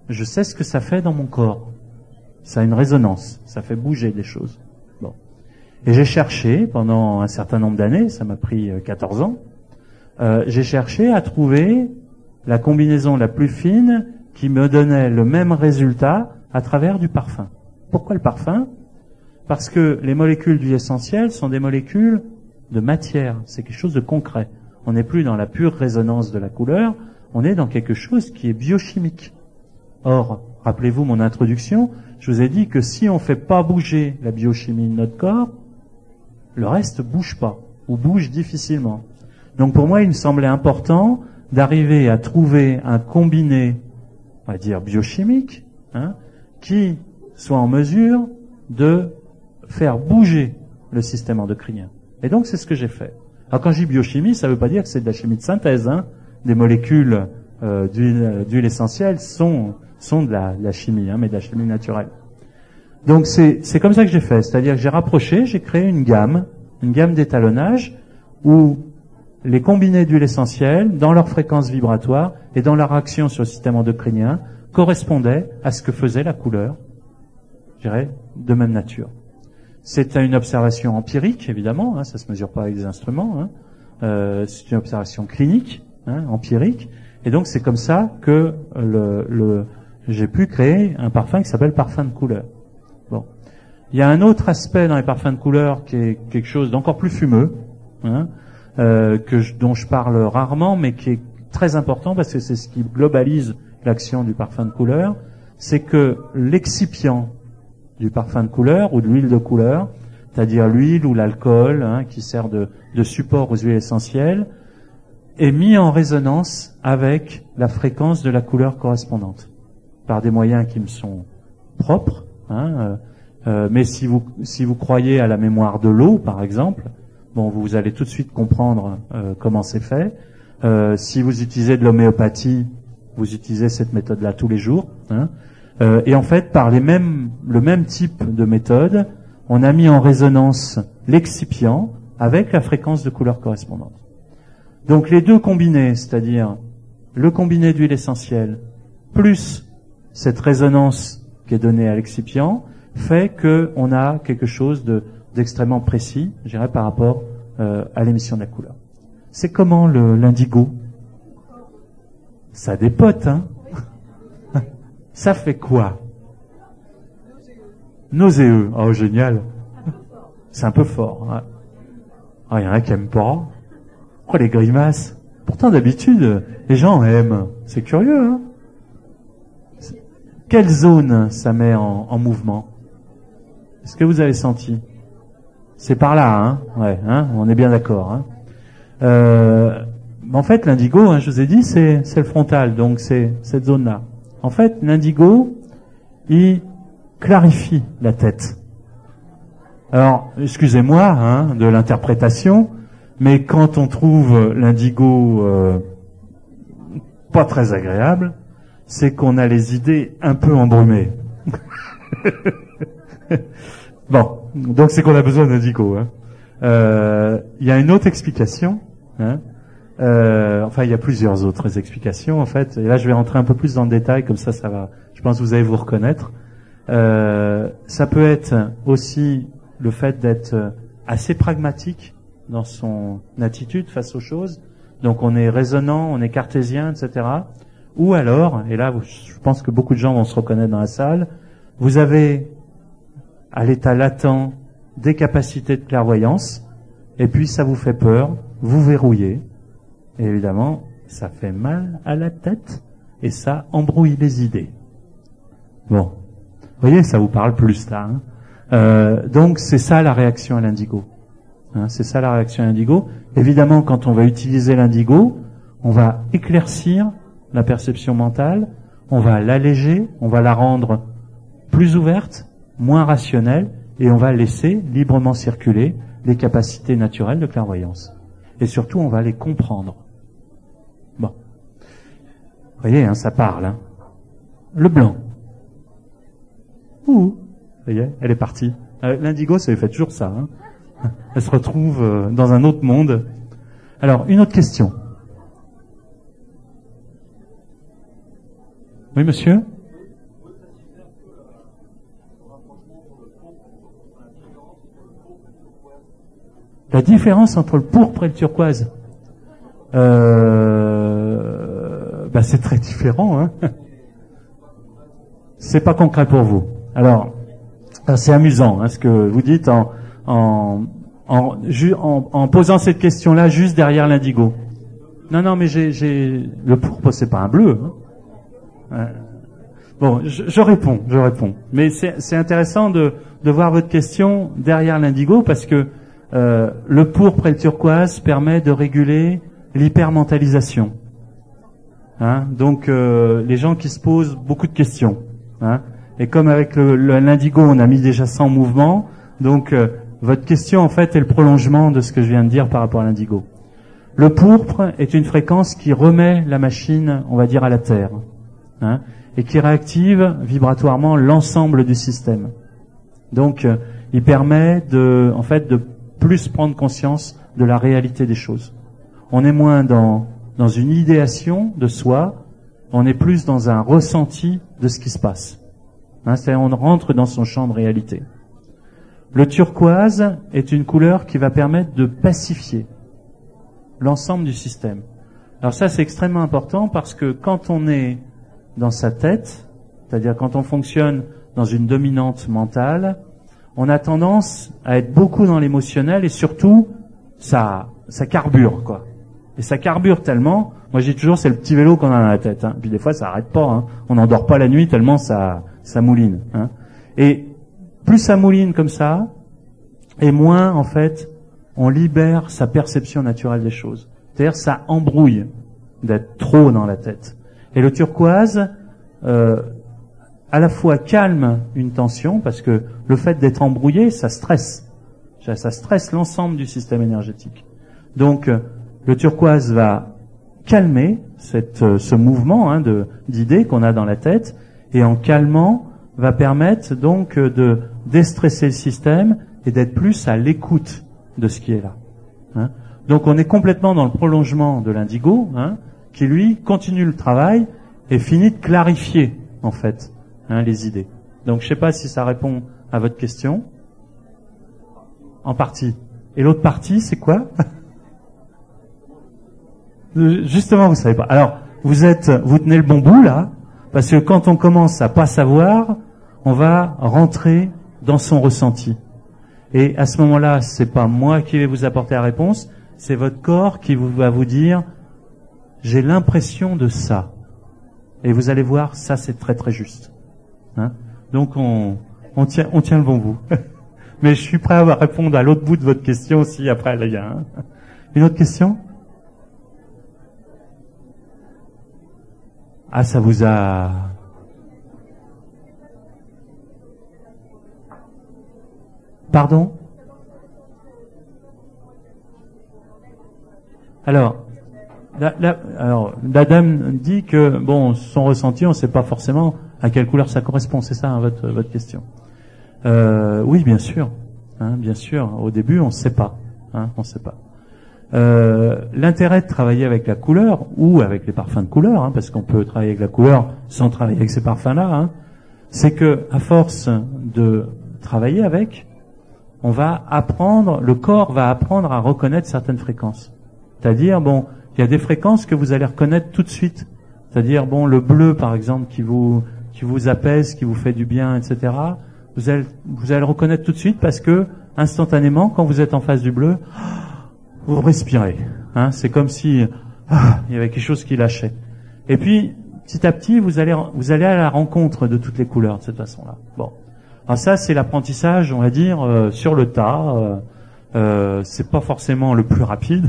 je sais ce que ça fait dans mon corps. Ça a une résonance, ça fait bouger des choses. Bon. Et j'ai cherché pendant un certain nombre d'années, ça m'a pris 14 ans, j'ai cherché à trouver la combinaison la plus fine qui me donnait le même résultat à travers du parfum. Pourquoi le parfum? Parce que les molécules d'huile essentielle sont des molécules de matière, c'est quelque chose de concret. On n'est plus dans la pure résonance de la couleur, on est dans quelque chose qui est biochimique. Or, rappelez-vous mon introduction, je vous ai dit que si on fait pas bouger la biochimie de notre corps, le reste bouge pas, ou bouge difficilement. Donc pour moi, il me semblait important d'arriver à trouver un combiné, on va dire biochimique, qui soit en mesure de faire bouger le système endocrinien. Et donc c'est ce que j'ai fait. Alors quand je dis biochimie, ça ne veut pas dire que c'est de la chimie de synthèse. Des molécules d'huile essentielle sont de la chimie, mais de la chimie naturelle. Donc c'est comme ça que j'ai fait, c'est-à-dire que j'ai rapproché, j'ai créé une gamme d'étalonnage où les combinés d'huile essentielle, dans leur fréquence vibratoire et dans leur action sur le système endocrinien, correspondaient à ce que faisait la couleur, je dirais, de même nature. C'est une observation empirique, évidemment, ça se mesure pas avec des instruments, c'est une observation clinique, empirique, et donc c'est comme ça que j'ai pu créer un parfum qui s'appelle parfum de couleur. Bon. Il y a un autre aspect dans les parfums de couleur qui est quelque chose d'encore plus fumeux, dont je parle rarement, mais qui est très important parce que c'est ce qui globalise l'action du parfum de couleur, c'est que l'excipient du parfum de couleur ou de l'huile de couleur, c'est-à-dire l'huile ou l'alcool, hein, qui sert de support aux huiles essentielles, est mis en résonance avec la fréquence de la couleur correspondante par des moyens qui me sont propres. Hein, mais si vous croyez à la mémoire de l'eau, par exemple, bon, vous allez tout de suite comprendre comment c'est fait. Si vous utilisez de l'homéopathie, vous utilisez cette méthode-là tous les jours. Hein, et en fait, par le même type de méthode, on a mis en résonance l'excipient avec la fréquence de couleur correspondante. Donc les deux combinés, c'est-à-dire le combiné d'huile essentielle plus cette résonance qui est donnée à l'excipient, fait que on a quelque chose d'extrêmement précis, je dirais, par rapport à l'émission de la couleur. C'est comment l'indigo? Ça a des potes, hein? Ça fait quoi? Nauséeux. Oh, génial. C'est un peu fort. Hein. Oh, il y en a qui aiment pas. Oh, les grimaces. Pourtant, d'habitude, les gens aiment. C'est curieux, hein? Quelle zone ça met en mouvement? Est-ce que vous avez senti? C'est par là, hein? Ouais, hein? On est bien d'accord, hein? En fait, l'indigo, hein, je vous ai dit, c'est le frontal, donc c'est cette zone-là. En fait, l'indigo, il clarifie la tête. Alors, excusez-moi hein, de l'interprétation, mais quand on trouve l'indigo pas très agréable, c'est qu'on a les idées un peu embrumées. Bon, donc c'est qu'on a besoin d'indigo. Hein. Y a une autre explication. Hein. Enfin, il y a plusieurs autres explications en fait. Et là, je vais rentrer un peu plus dans le détail, comme ça va. Je pense que vous allez vous reconnaître. Ça peut être aussi le fait d'être assez pragmatique dans son attitude face aux choses. Donc, on est raisonnant, on est cartésien, etc. Ou alors, et là, je pense que beaucoup de gens vont se reconnaître dans la salle, vous avez à l'état latent des capacités de clairvoyance, et puis ça vous fait peur, vous verrouillez. Et évidemment, ça fait mal à la tête et ça embrouille les idées. Bon, vous voyez, ça vous parle plus là. Hein. Donc c'est ça la réaction à l'indigo. Hein, c'est ça la réaction à l'indigo. Évidemment, quand on va utiliser l'indigo, on va éclaircir la perception mentale, on va l'alléger, on va la rendre plus ouverte, moins rationnelle, et on va laisser librement circuler les capacités naturelles de clairvoyance. Et surtout, on va les comprendre. Bon. Vous voyez, hein, ça parle. Hein. Le blanc. Vous voyez, elle est partie. L'indigo, ça lui fait toujours ça. Hein. Elle se retrouve dans un autre monde. Alors, une autre question. Oui, monsieur ? La différence entre le pourpre et le turquoise, c'est très différent. Hein. C'est pas concret pour vous. Alors, c'est amusant hein, ce que vous dites en posant cette question-là juste derrière l'indigo. Non, mais le pourpre, c'est pas un bleu. Hein. Bon, je réponds. Mais c'est intéressant de voir votre question derrière l'indigo parce que le pourpre et le turquoise permet de réguler l'hypermentalisation. Hein, donc les gens qui se posent beaucoup de questions. Hein, et comme avec l'indigo, on a mis déjà 100 mouvements, donc votre question en fait est le prolongement de ce que je viens de dire par rapport à l'indigo. Le pourpre est une fréquence qui remet la machine, on va dire, à la terre, hein, et qui réactive vibratoirement l'ensemble du système. Donc il permet de plus prendre conscience de la réalité des choses. On est moins dans une idéation de soi, on est plus dans un ressenti de ce qui se passe. Hein, c'est-à-dire on rentre dans son champ de réalité. Le turquoise est une couleur qui va permettre de pacifier l'ensemble du système. Alors ça, c'est extrêmement important parce que quand on est dans sa tête, c'est-à-dire quand on fonctionne dans une dominante mentale, on a tendance à être beaucoup dans l'émotionnel et surtout, ça ça carbure, quoi. Et ça carbure tellement, moi je dis toujours c'est le petit vélo qu'on a dans la tête, hein. Puis des fois ça arrête pas, hein. On n'endort pas la nuit tellement ça mouline, hein. Et plus ça mouline comme ça, et moins en fait on libère sa perception naturelle des choses. C'est-à-dire ça embrouille d'être trop dans la tête. Et le turquoise à la fois calme une tension, parce que le fait d'être embrouillé, ça stresse l'ensemble du système énergétique. Donc le turquoise va calmer ce mouvement, hein, d'idées qu'on a dans la tête, et en calmant va permettre donc de déstresser le système et d'être plus à l'écoute de ce qui est là, hein. Donc on est complètement dans le prolongement de l'indigo, hein, qui lui continue le travail et finit de clarifier en fait, hein, les idées. Donc je sais pas si ça répond à votre question. En partie. Et l'autre partie, c'est quoi? Justement, vous savez pas. Alors, vous tenez le bon bout là, parce que quand on commence à pas savoir, on va rentrer dans son ressenti. Et à ce moment-là, c'est pas moi qui vais vous apporter la réponse, c'est votre corps qui va vous dire j'ai l'impression de ça. Et vous allez voir, ça c'est très très juste. Hein? Donc on tient le bon bout. Mais je suis prêt à répondre à l'autre bout de votre question aussi après, les gars. Hein? Une autre question? Ah, ça vous a... Pardon? Alors, la dame dit que, bon, son ressenti, on ne sait pas forcément à quelle couleur ça correspond. C'est ça, hein, votre question? Oui, bien sûr. Hein, bien sûr. Au début, on ne sait pas. Hein, on ne sait pas. L'intérêt de travailler avec la couleur ou avec les parfums de couleur, hein, parce qu'on peut travailler avec la couleur sans travailler avec ces parfums-là, hein, c'est que à force de travailler avec, le corps va apprendre à reconnaître certaines fréquences. C'est-à-dire, bon, il y a des fréquences que vous allez reconnaître tout de suite. C'est-à-dire, bon, le bleu, par exemple, qui vous apaise, qui vous fait du bien, etc. Vous allez le reconnaître tout de suite parce que, instantanément, quand vous êtes en face du bleu, vous respirez. Hein, c'est comme si il y avait quelque chose qui lâchait. Et puis, petit à petit, vous allez à la rencontre de toutes les couleurs de cette façon-là. Bon. Alors ça, c'est l'apprentissage, on va dire, sur le tas. C'est pas forcément le plus rapide.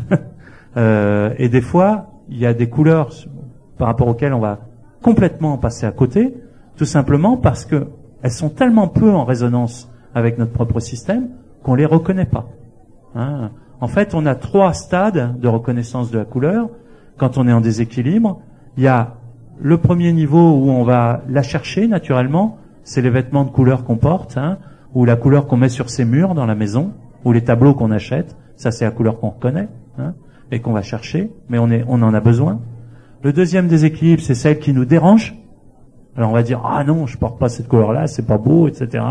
Et des fois, il y a des couleurs par rapport auxquelles on va complètement passer à côté, tout simplement parce que elles sont tellement peu en résonance avec notre propre système qu'on les reconnaît pas. Hein. En fait, on a 3 stades de reconnaissance de la couleur. Quand on est en déséquilibre, il y a le premier niveau où on va la chercher naturellement, c'est les vêtements de couleur qu'on porte, hein, ou la couleur qu'on met sur ses murs dans la maison, ou les tableaux qu'on achète. Ça, c'est la couleur qu'on reconnaît, hein, et qu'on va chercher, mais on en a besoin. Le deuxième déséquilibre, c'est celle qui nous dérange. Alors on va dire ah non, je porte pas cette couleur-là, c'est pas beau, etc.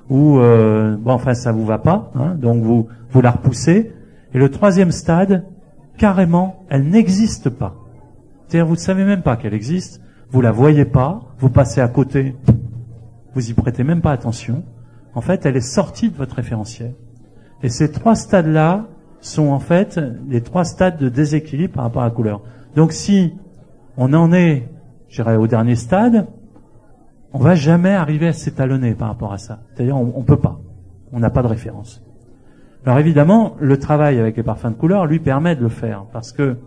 Ou bon, enfin ça vous va pas, hein, donc vous la repoussez. Et le troisième stade, carrément, elle n'existe pas. C'est-à-dire vous ne savez même pas qu'elle existe, vous la voyez pas, vous passez à côté, vous y prêtez même pas attention. En fait, elle est sortie de votre référentiel. Et ces 3 stades-là sont en fait les 3 stades de déséquilibre par rapport à la couleur. Donc si on en est, je dirais, au dernier stade, on va jamais arriver à s'étalonner par rapport à ça. C'est-à-dire, on peut pas. On n'a pas de référence. Alors évidemment, le travail avec les parfums de couleur lui permet de le faire, parce que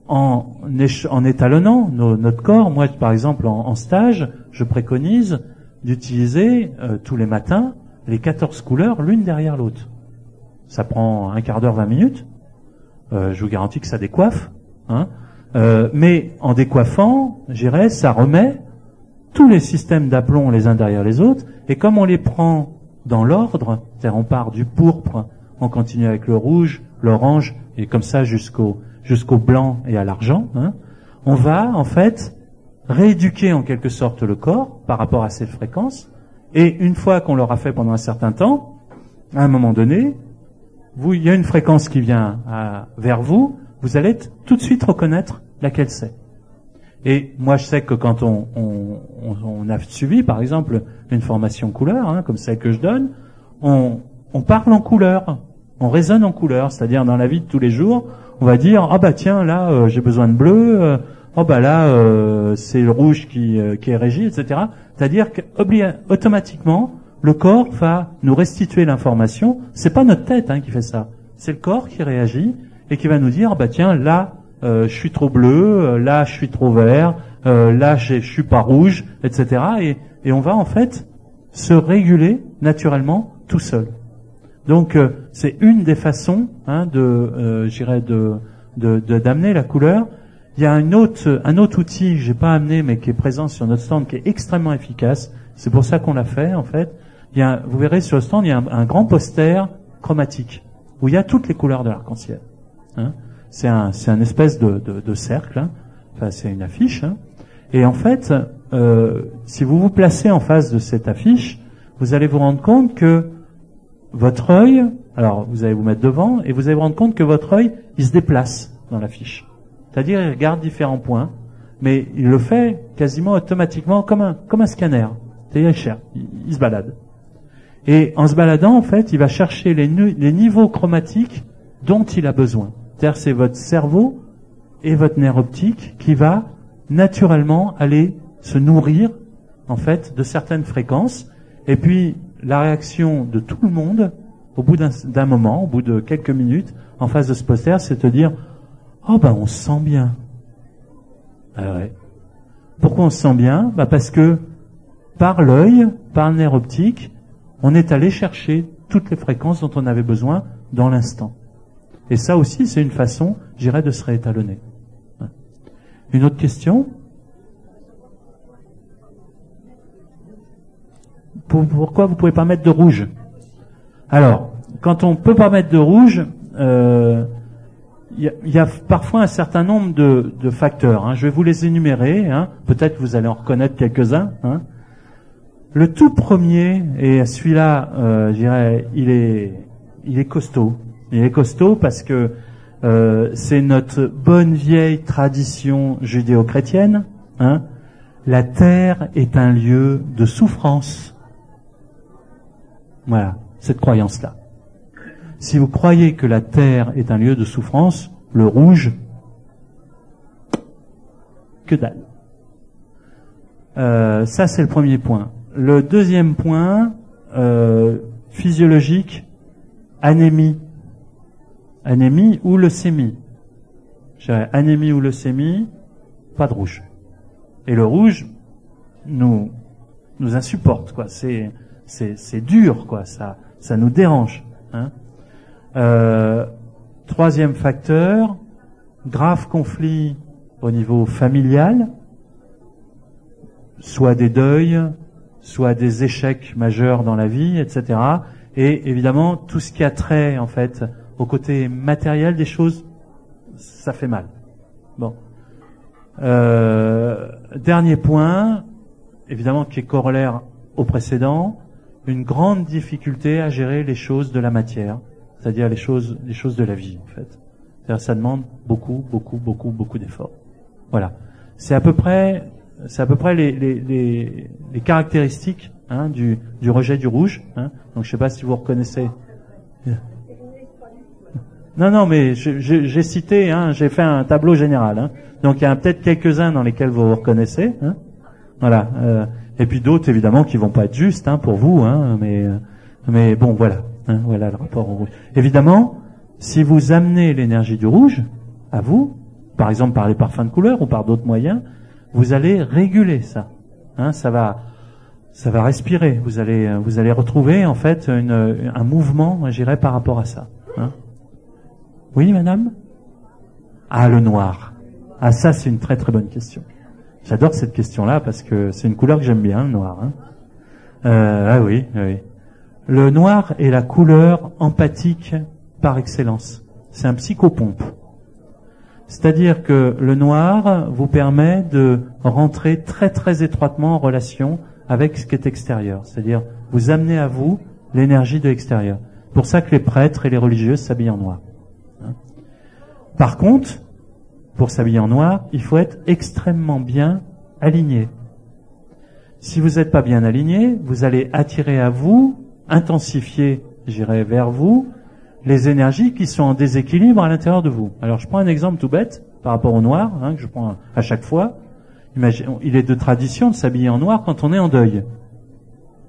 en étalonnant notre corps, moi par exemple en stage, je préconise d'utiliser tous les matins les 14 couleurs l'une derrière l'autre. Ça prend un quart d'heure, 20 minutes. Je vous garantis que ça décoiffe. Hein. Mais en décoiffant, je dirais, ça remet tous les systèmes d'aplomb les uns derrière les autres. Et comme on les prend dans l'ordre, c'est-à-dire on part du pourpre, on continue avec le rouge, l'orange, et comme ça jusqu'au blanc et à l'argent, hein, on va en fait rééduquer en quelque sorte le corps par rapport à ces fréquences. Et une fois qu'on l'aura fait pendant un certain temps, à un moment donné, il y a une fréquence qui vient vers vous, vous allez tout de suite reconnaître laquelle c'est. Et moi, je sais que quand on a suivi, par exemple, une formation couleur, hein, comme celle que je donne, on parle en couleur. On raisonne en couleurs, c'est-à-dire dans la vie de tous les jours, on va dire ah bah tiens là j'ai besoin de bleu, oh bah là c'est le rouge qui est régi, etc. C'est-à-dire que automatiquement le corps va nous restituer l'information. C'est pas notre tête qui fait ça, c'est le corps qui réagit et qui va nous dire bah tiens là je suis trop bleu, là je suis trop vert, là je suis pas rouge, etc. Et on va en fait se réguler naturellement tout seul. Donc c'est une des façons d'amener la couleur. Il y a un autre outil que j'ai pas amené mais qui est présent sur notre stand qui est extrêmement efficace. C'est pour ça qu'on l'a fait en fait. Vous verrez sur le stand il y a un grand poster chromatique où il y a toutes les couleurs de l'arc-en-ciel. C'est un espèce de cercle. Enfin c'est une affiche. Et en fait si vous vous placez en face de cette affiche, vous allez vous rendre compte que votre œil, alors vous allez vous mettre devant et vous allez vous rendre compte que votre œil, il se déplace dans l'affiche. C'est-à-dire, il regarde différents points, mais il le fait quasiment automatiquement comme un scanner. C'est-à-dire, il se balade. Et en se baladant, en fait, il va chercher les niveaux chromatiques dont il a besoin. C'est-à-dire, c'est votre cerveau et votre nerf optique qui va naturellement aller se nourrir, en fait, de certaines fréquences. Et puis, la réaction de tout le monde, au bout d'un moment, au bout de quelques minutes, en face de ce poster, c'est de dire « Oh ben on se sent bien ». Ah ouais. Pourquoi on se sent bien ? Parce que par l'œil, par le nerf optique, on est allé chercher toutes les fréquences dont on avait besoin dans l'instant. Et ça aussi, c'est une façon, je dirais, de se réétalonner. Une autre question ? Pourquoi vous pouvez pas mettre de rouge ? Alors, quand on peut pas mettre de rouge, il y a parfois un certain nombre de facteurs. Je vais vous les énumérer. Peut-être que vous allez en reconnaître quelques-uns. Le tout premier, et celui-là, je dirais, il est costaud. Il est costaud parce que c'est notre bonne vieille tradition judéo-chrétienne. La terre est un lieu de souffrance. Voilà, cette croyance-là. Si vous croyez que la terre est un lieu de souffrance, le rouge, que dalle. Ça, c'est le premier point. Le deuxième point, physiologique, anémie. Anémie ou leucémie. Anémie ou leucémie, pas de rouge. Et le rouge nous insupporte, quoi. C'est dur, quoi. Ça nous dérange. Troisième facteur, grave conflit au niveau familial, soit des deuils, soit des échecs majeurs dans la vie, etc. Et évidemment, tout ce qui a trait, en fait, au côté matériel des choses, ça fait mal. Bon. Dernier point, évidemment, qui est corollaire au précédent, une grande difficulté à gérer les choses de la matière, c'est-à-dire les choses de la vie, en fait. C'est-à-dire, ça demande beaucoup d'efforts. Voilà. C'est à peu près les caractéristiques du rejet du rouge. Donc, je sais pas si vous reconnaissez. Non, mais j'ai cité, j'ai fait un tableau général. Donc, il y a peut-être quelques-uns dans lesquels vous reconnaissez. Voilà. Et puis d'autres, évidemment, qui vont pas être justes pour vous. Mais bon, voilà. Voilà le rapport au rouge. Évidemment, si vous amenez l'énergie du rouge à vous, par exemple par les parfums de couleur ou par d'autres moyens, vous allez réguler ça. Ça va respirer. Vous allez retrouver en fait un mouvement, je dirais, par rapport à ça. Oui, madame ? Ah, le noir. Ah, ça, c'est une très très bonne question. J'adore cette question-là parce que c'est une couleur que j'aime bien, le noir. Ah oui. Le noir est la couleur empathique par excellence. C'est un psychopompe. C'est-à-dire que le noir vous permet de rentrer très très étroitement en relation avec ce qui est extérieur. C'est-à-dire vous amenez à vous l'énergie de l'extérieur. C'est pour ça que les prêtres et les religieuses s'habillent en noir. Par contre, pour s'habiller en noir, il faut être extrêmement bien aligné. Si vous n'êtes pas bien aligné, vous allez attirer à vous, intensifier, j'irai vers vous, les énergies qui sont en déséquilibre à l'intérieur de vous. Alors je prends un exemple tout bête par rapport au noir, hein, que je prends à chaque fois. Il est de tradition de s'habiller en noir quand on est en deuil.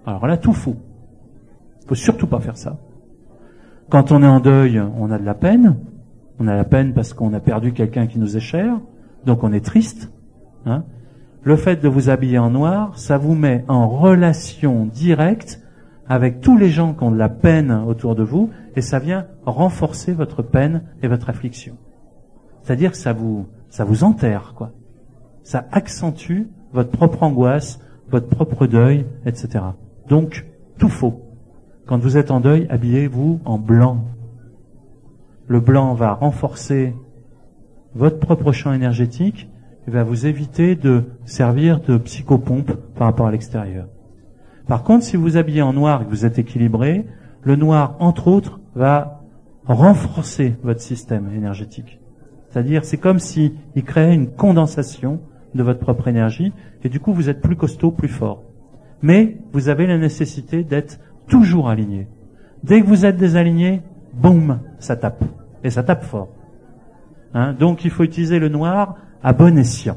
Alors là, tout faux. Il faut surtout pas faire ça. Quand on est en deuil, on a de la peine. On a la peine parce qu'on a perdu quelqu'un qui nous est cher, donc on est triste. Hein. Le fait de vous habiller en noir, ça vous met en relation directe avec tous les gens qui ont de la peine autour de vous, et ça vient renforcer votre peine et votre affliction. C'est-à-dire que ça vous enterre, quoi. Ça accentue votre propre angoisse, votre propre deuil, etc. Donc, tout faux. Quand vous êtes en deuil, habillez-vous en blanc. Le blanc va renforcer votre propre champ énergétique et va vous éviter de servir de psychopompe par rapport à l'extérieur. Par contre, si vous habillez en noir et que vous êtes équilibré, le noir, entre autres, va renforcer votre système énergétique. C'est-à-dire, c'est comme s'il créait une condensation de votre propre énergie et du coup, vous êtes plus costaud, plus fort. Mais vous avez la nécessité d'être toujours aligné. Dès que vous êtes désaligné, boum, ça tape. Et ça tape fort. Hein, donc il faut utiliser le noir à bon escient.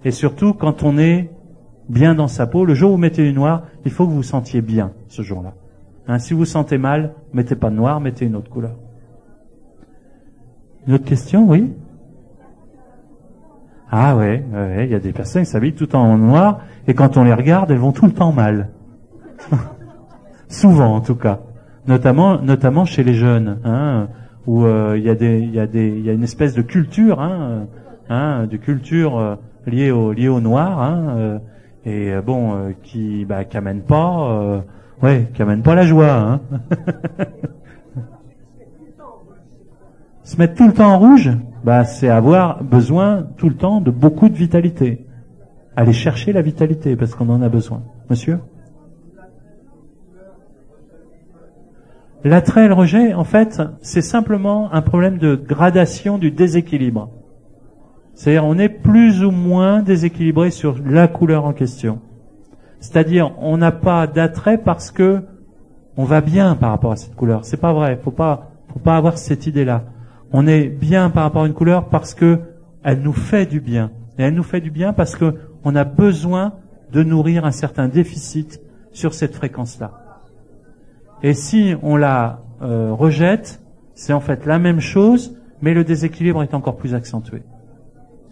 Et surtout quand on est bien dans sa peau, le jour où vous mettez du noir, il faut que vous vous sentiez bien ce jour-là. Hein, si vous vous sentez mal, mettez pas de noir, mettez une autre couleur. Une autre question, oui? Ah ouais, il y a des personnes qui s'habillent tout le temps en noir et quand on les regarde, elles vont tout le temps mal. Souvent en tout cas. Notamment chez les jeunes, hein, où il y a une espèce de culture, de culture liée au noir, qui amène pas, qui amène pas la joie, hein. Se mettre tout le temps en rouge, c'est avoir besoin tout le temps de beaucoup de vitalité. Aller chercher la vitalité parce qu'on en a besoin. Monsieur? L'attrait et le rejet, en fait, c'est simplement un problème de gradation du déséquilibre. C'est-à-dire, on est plus ou moins déséquilibré sur la couleur en question. C'est-à-dire, on n'a pas d'attrait parce que on va bien par rapport à cette couleur. C'est pas vrai. Faut pas avoir cette idée-là. On est bien par rapport à une couleur parce que elle nous fait du bien. Et elle nous fait du bien parce que on a besoin de nourrir un certain déficit sur cette fréquence-là. Et si on la rejette, c'est en fait la même chose, mais le déséquilibre est encore plus accentué.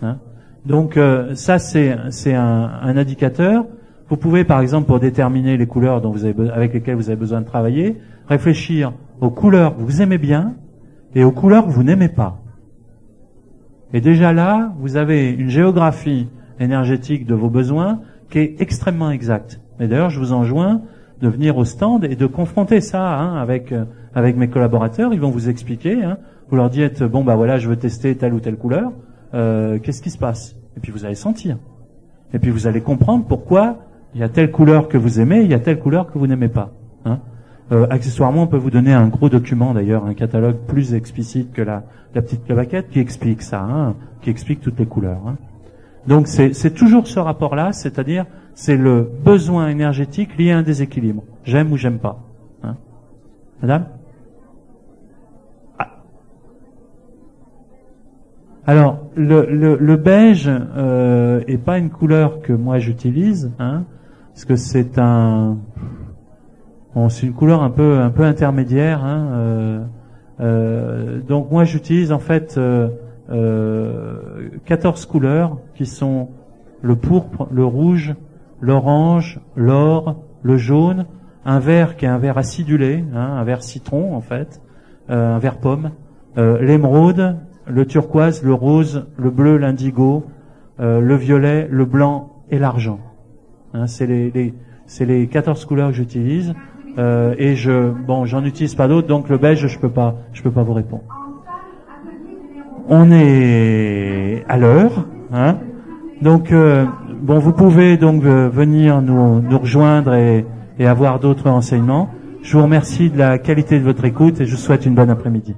Hein. Donc ça, c'est un indicateur. Vous pouvez, par exemple, pour déterminer les couleurs avec lesquelles vous avez besoin de travailler, réfléchir aux couleurs que vous aimez bien et aux couleurs que vous n'aimez pas. Et déjà là, vous avez une géographie énergétique de vos besoins qui est extrêmement exacte. Et d'ailleurs, je vous enjoins de venir au stand et de confronter ça avec mes collaborateurs. Ils vont vous expliquer. Vous leur dites je veux tester telle ou telle couleur. Qu'est-ce qui se passe? Et puis vous allez sentir. Et puis vous allez comprendre pourquoi il y a telle couleur que vous aimez, il y a telle couleur que vous n'aimez pas. Accessoirement, on peut vous donner un gros document d'ailleurs, un catalogue plus explicite que la petite clavaquette qui explique ça, qui explique toutes les couleurs. Donc c'est toujours ce rapport-là, c'est-à-dire c'est le besoin énergétique lié à un déséquilibre. J'aime ou j'aime pas. Madame? Alors le beige est pas une couleur que moi j'utilise, parce que c'est c'est une couleur un peu intermédiaire. Donc moi j'utilise en fait 14 couleurs qui sont le pourpre, le rouge, l'orange, l'or, le jaune, un vert qui est un vert acidulé, un vert citron en fait, un vert pomme, l'émeraude, le turquoise, le rose, le bleu, l'indigo, le violet, le blanc et l'argent. C'est les 14 couleurs que j'utilise. Et j'en utilise pas d'autres, donc le beige, je peux pas vous répondre. On est à l'heure, Donc, vous pouvez donc venir nous rejoindre et avoir d'autres renseignements. Je vous remercie de la qualité de votre écoute et je vous souhaite une bonne après-midi.